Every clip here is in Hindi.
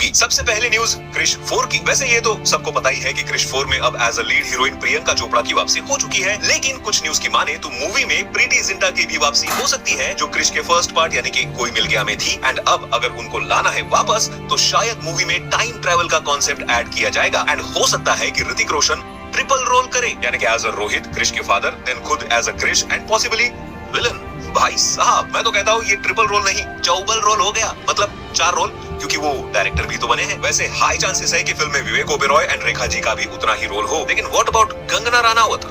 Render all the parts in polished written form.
होगी। सबसे पहले न्यूज क्रिश 4 की। वैसे ये तो सबको पता ही है कि क्रिश 4 में अब as a lead heroine Priyanka Chopra की वापसी हो चुकी है, लेकिन कुछ न्यूज की माने तो मूवी में प्रीति जिंटा की भी वापसी हो सकती है, जो क्रिश के फर्स्ट पार्ट यानी कि कोई मिल गया में थी। एंड अब अगर उनको लाना है वापस तो शायद मूवी में टाइम ट्रेवल का कॉन्सेप्ट ऐड किया जाएगा। एंड हो सकता है कि ऋतिक रोशन ट्रिपल रोल करे, यानी कि एज अ रोहित क्रिश के फादर, देन खुद as a Krrish and possibly villain. भाई साहब मैं तो कहता हूँ ये ट्रिपल रोल नहीं चौबल रोल हो गया, मतलब 4 रोल, क्योंकि वो डायरेक्टर भी तो बने हैं। वैसे हाई चांसेस है कि फिल्म में विवेक ओबेरॉय एंड रेखा जी का भी उतना ही रोल हो। लेकिन व्हाट अबाउट कंगना रनावत?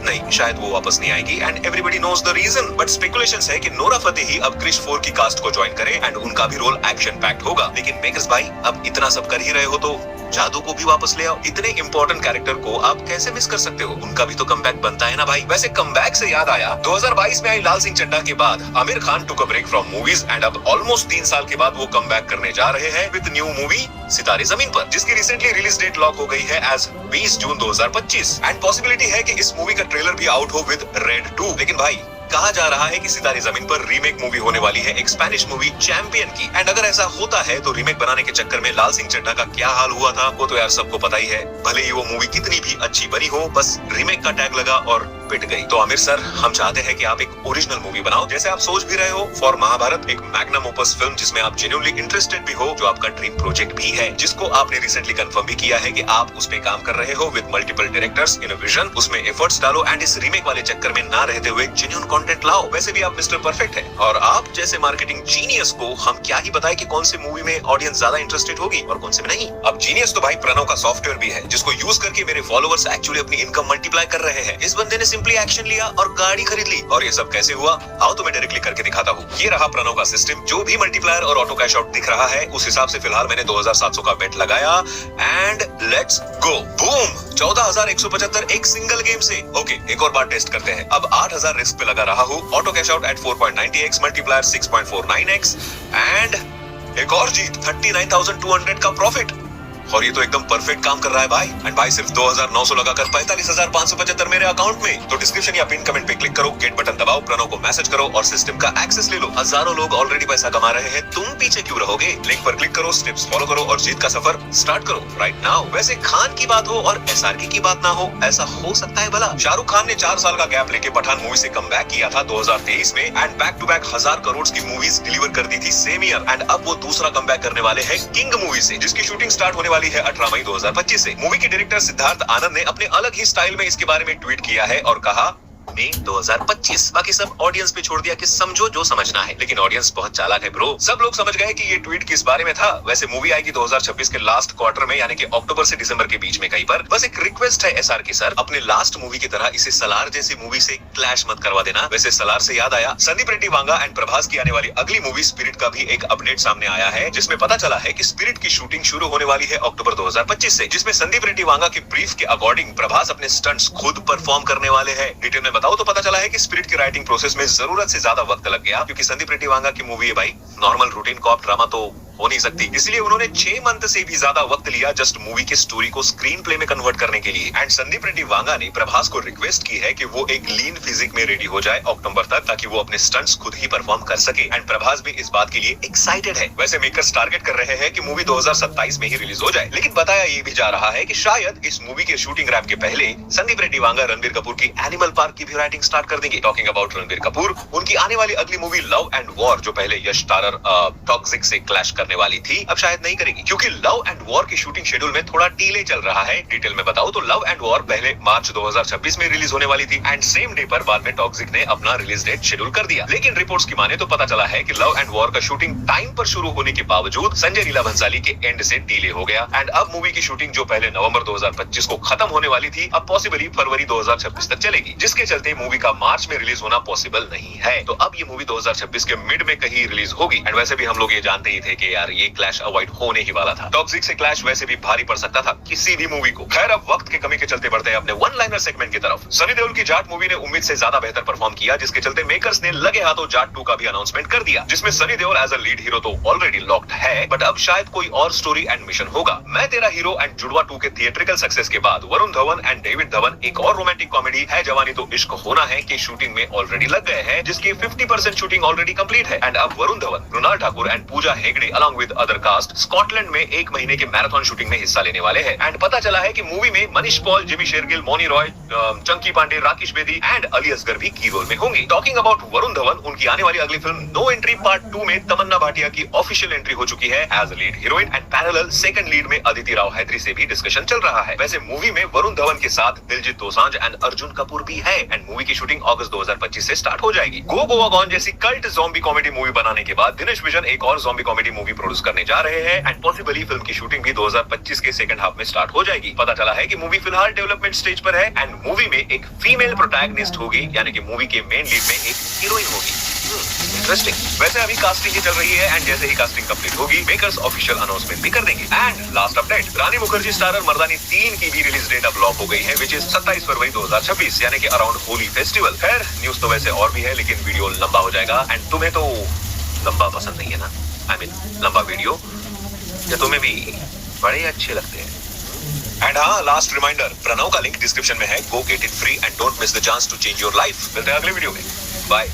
नहीं, शायद वो वापस नहीं आएगी and everybody knows the reason. But speculations है कि नोरा फतेही अब क्रिश 4 की कास्ट को ज्वाइन करे एंड उनका भी रोल एक्शन पैक्ड होगा। लेकिन मेकर्स भाई अब इतना सब कर ही रहे हो तो जादू को भी वापस ले आओ। इतने इंपॉर्टेंट कैरेक्टर को आप कैसे मिस कर सकते हो? उनका भी तो कमबैक बनता है ना भाई। वैसे कमबैक से याद आया, 2022 में आई लाल सिंह चड्ढा के बाद Aamir Khan took a break from movies and अब ऑलमोस्ट 3 साल के बाद वो कमबैक करने जा रहे हैं विद न्यू मूवी सितारे जमीन पर, जिसकी रिसेंटली रिलीज डेट लॉक हो गई है एज 20 जून 2025 एंड पॉसिबिलिटी है कि इस मूवी का ट्रेलर भी आउट हो विद रेड 2। लेकिन भाई कहा जा रहा है कि सितारे जमीन पर रीमेक मूवी होने वाली है एक स्पेनिश मूवी चैंपियन की। एंड अगर ऐसा होता है तो रीमेक बनाने के चक्कर में लाल सिंह चड्ढा का क्या हाल हुआ था वो तो यार सबको पता ही है। भले ही वो मूवी कितनी भी अच्छी बनी हो, बस रीमेक का टैग लगा और पिट गई। तो आमिर सर, हम चाहते हैं कि आप एक ओरिजिनल मूवी बनाओ, जैसे आप सोच भी रहे हो, फॉर महाभारत, एक मैग्नम ओपस फिल्म जिसमें आप जेन्युइनली इंटरेस्टेड भी हो, जो आपका ड्रीम प्रोजेक्ट भी है, जिसको आपने रिसेंटली कंफर्म भी किया है कि आप उस पे काम कर रहे हो with multiple directors in a vision. उसमें एफर्ट्स डालो एंड इस रीमेक वाले चक्कर में ना रहते हुए जेन्युइन कंटेंट लाओ। वैसे भी आप मिस्टर परफेक्ट है और आप जैसे मार्केटिंग जीनियस को हम क्या ही बताएं कि कौन से मूवी में ऑडियंस ज्यादा इंटरेस्टेड होगी और कौन से में नहीं। अब जीनियस तो भाई प्रणव का सॉफ्टवेयर भी है, जिसको यूज करके मेरे फॉलोअर्स एक्चुअली अपनी इनकम मल्टीप्लाई कर रहे हैं। इस बंदे ने सिंपली एक्शन लिया और गाड़ी खरीद ली। और ये सब कैसे हुआ? आओ तो मैं डायरेक्टली करके दिखाता हूँ। ये रहा प्रणव का सिस्टम। जो भी मल्टीप्लायर और ऑटो कैश आउट दिख रहा है उस हिसाब से फिलहाल मैंने 2700 का बेट लगाया एंड लेट्स गो। बूम, 14,175 एक सिंगल गेम से। ओके, एक और बार टेस्ट करते हैं। अब 8,000 रिस्क पे लगा रहा हूँ। Auto cash out at 4.90x, multiplier 6.49x and एक और जीत 39,200 का प्रॉफिट। और ये तो एकदम परफेक्ट काम कर रहा है भाई। एंड भाई सिर्फ 2,900 लगाकर 45,575 मेरे अकाउंट में। तो डिस्क्रिप्शन या पिन कमेंट पे क्लिक करो, गेट बटन दबाओ, प्रणव को मैसेज करो और सिस्टम का एक्सेस ले लो। हजारों लोग ऑलरेडी पैसा कमा रहे हैं, तुम पीछे क्यों रहोगे? लिंक पर क्लिक करो, स्टेप्स फॉलो करो और जीत का सफर स्टार्ट करो राइट नाउ। वैसे खान की बात हो और एसआरके की बात ना हो, ऐसा हो सकता है भला? शाहरुख खान ने 4 साल का गैप लेके पठान मूवी से कमबैक किया था 2023 में and back to back 1000 crore की मूवीज डिलीवर कर दी थी सेम ईयर। एंड अब वो दूसरा कमबैक करने वाले हैं किंग मूवी से, जिसकी शूटिंग स्टार्ट होने वाली है 18 मई 2025 से। मूवी के डायरेक्टर सिद्धार्थ आनंद ने अपने अलग ही स्टाइल में इसके बारे में ट्वीट किया है और कहा मई 2025। बाकी सब ऑडियंस पे छोड़ दिया कि समझो जो समझना है। लेकिन ऑडियंस बहुत चालाक है ब्रो, सब लोग समझ गए कि ये ट्वीट किस बारे में था। वैसे मूवी आएगी 2026 के लास्ट क्वार्टर में, यानी कि अक्टूबर से दिसंबर के बीच में कहीं पर। बस एक रिक्वेस्ट है एसआरके सर, अपने लास्ट मूवी की तरह इसे सलार जैसी मूवी से क्लैश मत करवा देना। वैसे सलार से याद आया, संदीप रेड्डी वांगा एंड प्रभास की आने वाली अगली मूवी स्पिरिट का भी एक अपडेट सामने आया है, जिसमें पता चला है कि स्पिरिट की शूटिंग शुरू होने वाली है अक्टूबर 2025 से, जिसमें संदीप रेड्डी वांगा की ब्रीफ के अकॉर्डिंग प्रभास अपने स्टंट्स खुद परफॉर्म करने वाले हैं। डिटेल में बताओ तो पता चला है कि स्पिरिट की राइटिंग प्रोसेस में जरूरत से ज्यादा वक्त लग गया, क्योंकि संदीप रेड्डी वांगा की मूवी है भाई, नॉर्मल रूटीन कॉप ड्रामा तो हो नहीं सकती। इसलिए उन्होंने 6 मंथ से भी ज्यादा वक्त लिया जस्ट मूवी की स्टोरी को स्क्रीन प्ले में कन्वर्ट करने के लिए। एंड संदीप रेड्डी वांगा ने प्रभास को रिक्वेस्ट की है कि वो एक लीन फिजिक में रेडी हो जाए अक्टूबर तक, ताकि वो अपने स्टंट्स खुद ही परफॉर्म कर सके। एंड प्रभास भी इस बात के लिए एक्साइटेड है। वैसे मेकर्स टारगेट कर रहे हैं कि मूवी 2027 में ही रिलीज हो जाए, लेकिन बताया ये भी जा रहा है कि शायद इस मूवी के शूटिंग रैप के पहले संदीप रेड्डी वांगा रणबीर कपूर की एनिमल पार्क की भी राइटिंग स्टार्ट कर देंगे। टॉकिंग अबाउट रणबीर कपूर, उनकी आने वाली अगली मूवी लव एंड वॉर, जो पहले यश स्टारर टॉक्सिक से क्लैश करने वाली थी, अब शायद नहीं करेगी, क्योंकि लव एंड वॉर की शूटिंग शेड्यूल में थोड़ा डिले चल रहा है। डिटेल में बताओ तो लव एंड वॉर पहले मार्च 2026 में रिलीज होने वाली थी एंड सेम डे पर बाद में टॉक्सिक ने अपना रिलीज डेट शेड्यूल कर दिया। लेकिन रिपोर्ट्स की माने तो पता चला है कि लव एंड वॉर का शूटिंग टाइम पर शुरू होने के बावजूद संजय लीला भंसाली के एंड से डिले हो गया। एंड अब मूवी की शूटिंग जो पहले नवंबर 2025 को खत्म होने वाली थी, अब पॉसिबली फरवरी 2026 तक चलेगी, जिसके चलते मूवी का मार्च में रिलीज होना पॉसिबल नहीं है। तो अब ये मूवी 2026 के मिड में कहीं रिलीज होगी। एंड वैसे भी हम लोग ये जानते ही थे कि यार ये क्लैश अवॉइड होने ही वाला था। टॉक्सिक से क्लैश वैसे भी भारी पड़ सकता था किसी भी मूवी को। खैर, अब वक्त की कमी के चलते बढ़ते हैं अपने वन लाइनर सेगमेंट की तरफ। सनी देओल की जाट मूवी ने उम्मीद से ज्यादा बेहतर परफॉर्म किया, जिसके चलते मेकर्स ने लगे हाथों जाट 2 का भी अनाउंसमेंट कर दिया, जिसमें Sunny Deol as a lead hero तो ऑलरेडी लॉक्ड है, बट अब शायद कोई और स्टोरी एंड मिशन होगा। मैं तेरा हीरो एंड जुड़वा 2 के थिएट्रिकल सक्सेस के बाद वरुण धवन एंड डेविड धवन एक और रोमांटिक कॉमेडी है जवानी तो इश्क को होना है कि शूटिंग में ऑलरेडी लग गए हैं, जिसकी 50% शूटिंग ऑलरेडी कंप्लीट है। एंड अब Varun Dhawan, Mrunal Thakur and Pooja Hegde along with other cast Scotland में 1 महीने के मैराथन शूटिंग में हिस्सा लेने वाले हैं। एंड पता चला है कि मूवी में मनीष पॉल, जिमी शेरगिल, मौनी रॉय, चंकी पांडे, राकेश बेदी एंड अली असगर भी की रोल में होंगे। टॉकिंग अबाउट वरुण धवन, उनकी आने वाली अगली फिल्म नो एंट्री पार्ट 2 में तमन्ना भाटिया की ऑफिशियल एंट्री हो चुकी है as a lead heroine and parallel second lead में अदिति राव हैदरी से भी डिस्कशन चल रहा है। वैसे मूवी में वरुण धवन के साथ दिलजीत दोसांझ एंड अर्जुन कपूर भी है एंड मूवी की शूटिंग अगस्त 2025 से स्टार्ट हो जाएगी। गो गोवा गॉन जैसी कल्ट ज़ॉम्बी कॉमेडी मूवी बनाने के बाद दिनेश विजन एक और ज़ॉम्बी कॉमेडी मूवी प्रोड्यूस करने जा रहे हैं एंड पॉसिबली फिल्म की शूटिंग भी 2025 के सेकंड हाफ में स्टार्ट हो जाएगी। पता चला है कि मूवी फिलहाल डेवलपमेंट स्टेज पर है एंड मूवी में एक फीमेल प्रोटैगनिस्ट होगी, यानी कि मूवी के मेन लीड में एक हीरोइन होगी। इंटरेस्टिंग। वैसे अभी कास्टिंग ही चल रही है एंड जैसे ही कास्टिंग कंप्लीट होगी मेकर्स ऑफिशियल अनाउंसमेंट भी कर देंगे। And last update, Rani Mukerji starrer Mardaani 3 की भी रिलीज डेट अब लॉक हो गई है, विच इज 27 फरवरी 2026, यानी कि अराउंड होली फेस्टिवल। खैर न्यूज तो वैसे और भी है, लेकिन वीडियो लंबा हो जाएगा एंड तुम्हें तो लंबा पसंद नहीं है ना, आई मीन लंबा वीडियो, या तुम्हें भी बड़े अच्छे लगते हैं। एंड हाँ, लास्ट रिमाइंडर, प्रणव का लिंक डिस्क्रिप्शन में है, go get it free and don't miss the chance to change your life. मिलते हैं अगले वीडियो में, बाय।